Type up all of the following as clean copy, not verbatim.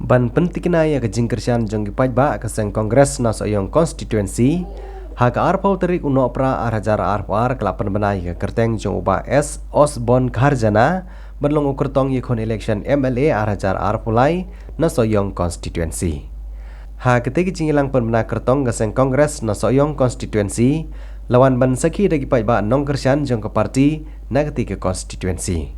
ban pentikna ya ke jingkersian jong gipai ba ke seng kongres na soyong constituency ha ka arpau terik uno pra arajar arpar kelapan benai ke kerteng jong uba S Osborn Kharjana berlong ukertong yikon election MLA arajar arpulai na soyong constituency ha ketika jingilang penbena kertong ke seng kongres na soyong constituency lawan ban saki dagi pai ba nong kersian jong ke parti na ketika constituency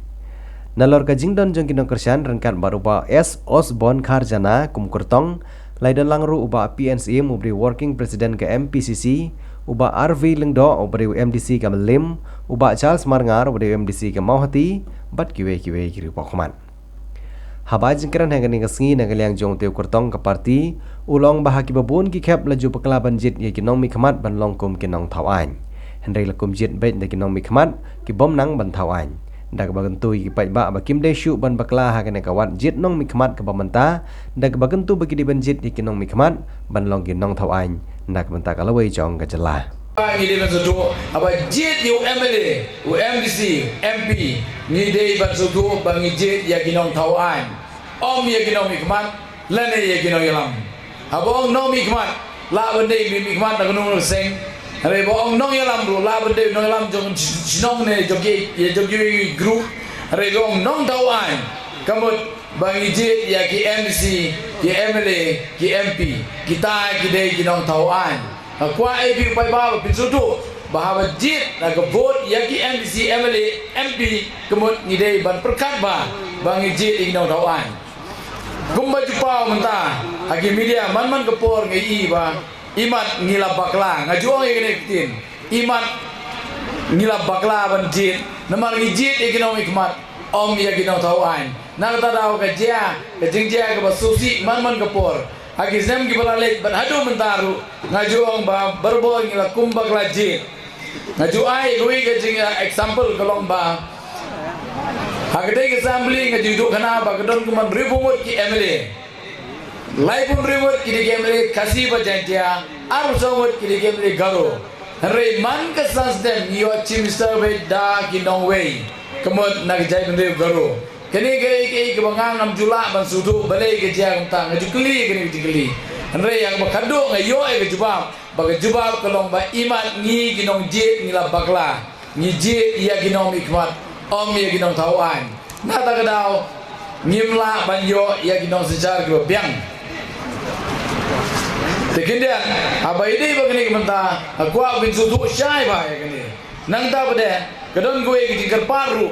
nalor ka jingdon jong kinong kersian rengkat baruba S Osborn Kharjana kumkurtong laidan langru uba PNC mubri working president ke MPCC uba RV Lengdo ubri MDC ke Melim uba Charles Marngar ubri MDC ke Mauhati bat kiwe kiri pokman haba jingkeran hangani ngasngi nagaliang jong teu kurtong ke parti ulong bahaki babun ki khap laju pekelaban jit ye kinong mikmat ban longkum kinong thawan hendai lakum jit bet de kinong mikmat ki bom nang ban thawan dak bagentui ki pai ba bakim deshu ban bakla ha kene kawat jit nong mikmat ke bamenta dak bagentu bagi di ban jit ye kinong mikmat ban long kinong thawan dak benta kalawai jong ka jelah Ini ban sudu apa jit yu MLA, MDC, MP ni dei ban sudu bang jit ya kinong thawan om ya kinong mikmat lane ya kinong yalam abong no mikmat la bende mikmat tak nong seng Hari bong nong yalam ru la bende nong yalam jong sinong ne jogi ya jogi group hari bong nong thawan kamut bang jit ya ki MDC ki MLA ki MP kita ki dei kinong thawan Kuah AP pai ba pinsudu bahawa jit na vote yaki MDC MLA MP kemut ngidei ban perkat ba bang jit ingno tawan gumba jupau mentah agi media man kepor ngi ba imat ngila bakla ngajuang ngene kitin imat ngila bakla ban jit namar ngi jit ingno ikmat om yaki no tawan na kata daw ka jia ka jingja ka basusi man kepor Agi zem ki balalek ban hadu mentaru ngajuang ba berbol ngila kumbak lajit ngaju ai lui ke jing example kolong ba hagde ke assembly ngaju duk kana ba kedon kuman ribumut ki MLA lai pun ribut ki di MLA kasi ba jantia ar somut ki di MLA garo re man ka sansdem yo chimster be da ki nong way kemot nag jai bende garo kini ke bangang am jula ban sudu balai ke jang tang ngajukli kini jikli andre yang bakado ngayo ke jubab bag jubab kolong ba iman ngi ginong jit ngila bakla ngi jit iya ginong ikmat om iya ginong tawan na ta kadao ngimla ban yo iya ginong sejar ke biang tekindian abai dei bagni menta aku bin sudu syai ba ya kini nang ta bade kadon gue ke jingkar paru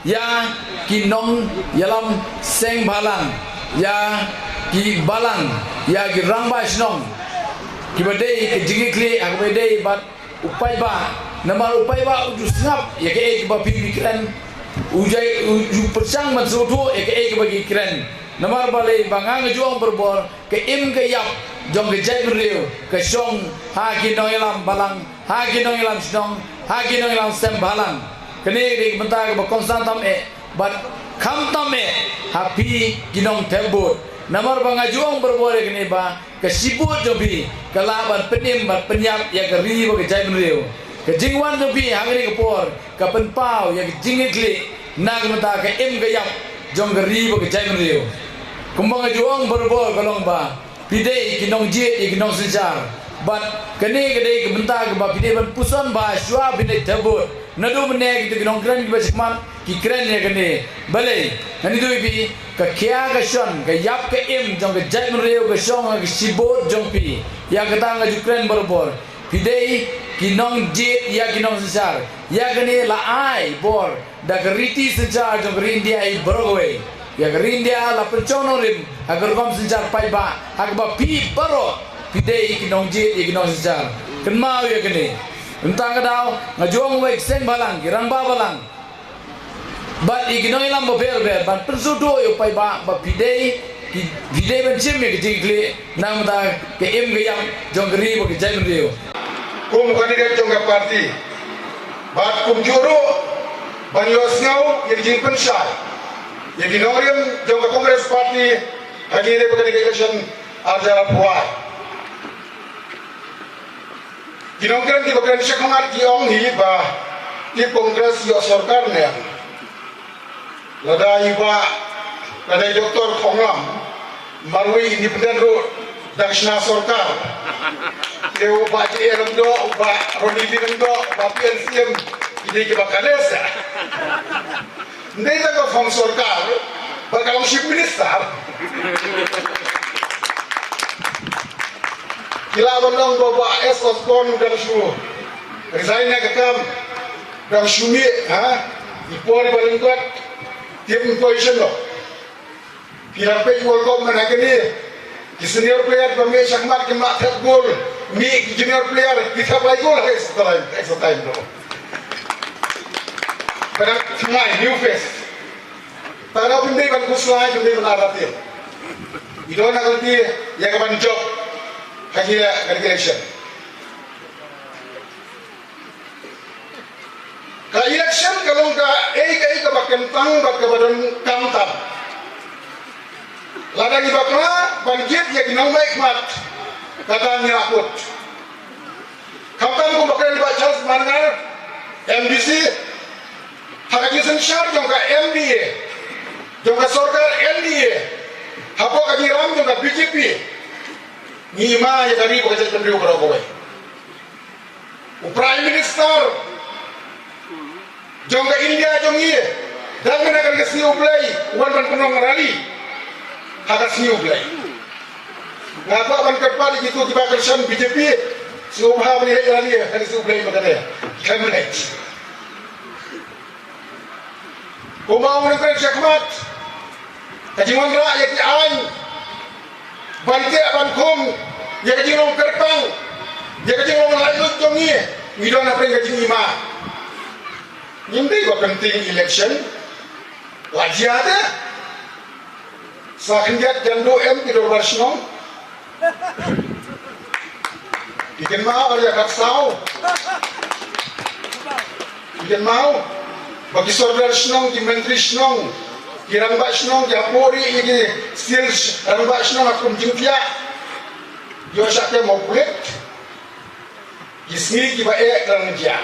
ya kinong yalam seng balang ya ki balang ya ki rangba snong ki badai ke jigi kli aku badai bat upai ba nama upai ba uju sngap ya ke ba pikiran ujai uju persang man sodo ya ke bagi keren nama balai bangang juang berbor ke im ke yap jong ke jai beriu ke song ha kinong yalam balang ha kinong yalam snong ha kinong yalam seng balang kene di bentar ke konstan tam bat kham tam happy ginong tembut namar bangajuang berbore kene ba ke sibut jobi ke laban penim bat penyap ya ke ri ke jai benriu ke jingwan jobi hangni ke por ke penpau ya ke jingikli nag menta ke im ke yap jong ke ri ke jai benriu kumbang ajuang berbor kolong ba pidei ginong jit ginong sejar bat kene ke bentar ke ba pidei ban puson ba syua bine tembut nadu mene gitu ginong keren gitu sikman ki keren ya kene balai nani tu ipi ka kia ka shon ka yap ka im jong ka jai menreu ka shong ka sibot jong pi ya kata ngaju keren berbor pidei ginong jit ya ginong sesar ya kene la ai bor da keriti sejar jong rindia ai berwe ya rindia la pencono rim agar kom sejar pai ba agba pi baro pidei ginong jit ya ginong sesar kenmau ya kene entang kadau ngajuang wek seng balang girang ba balang bat iginoi lam bo ber ban persudo yo pai ba pidei ban chim me gigli nam da ke em ge yang jongri bo ke jai mrio kum kandidat jong parti bat kum juru ban yosngau ye jing pensai ye ginorium jong kongres parti hagire bo election arjala puai Kinongkran di bagian sekolah tiong hi ba di kongres yo sarkar ne ladai ba ladai doktor khonglam marui independen ro daksna sorkar dia ubah JR ndo ubah Ronidi ndo ubah PNCM ini ke bakalesa ndai tak form sorkar bakal chief minister kila bandang bawa S Osborne dan Shu resign ke kam dan Shumi ipor paling kuat tim position lo kira pe World Cup mana kini senior player kami syakmat ke mak thap gol mi junior player kita play gol extra time lo pada semai new face pada pindai ban kuslai pindai ban aratir itu nak nanti yang kapan job kaya election ka election kalau ka ka bakentang bak badan kamtam ladang ibakla banjir ya ginang baik mat katanya akut kamtam ko bakal baca mangar MDC harakisan syar jong ka MDA jong ka sorkar NDA hapo ka diram jong ka BJP Nima ya tadi bukan saya pendiri berapa baik. Prime Minister, jom ke India jom ini, dan menakan ke sini ublay, wan ban penong rally, hakat sini ublay. Ngapa ban kerpa di situ tiba kersan BJP, subha beli rally dari sini ublay makanya, kamera. Kumau menakan syakmat, kajiman rakyat di awan. Banti ban kum ya kajing long kerpang ya kajing long lanjut jom ni widon apa yang kajing ima nyimpi ko penting election lagi ada sakinjat jando tidur barsnong bikin mau ada kat sau bikin mau bagi saudara snong di menteri snong kirang bak snong japori ini still rang bak snong akum jingtia yo sakte mo kulit ismi ki ba ek rang dia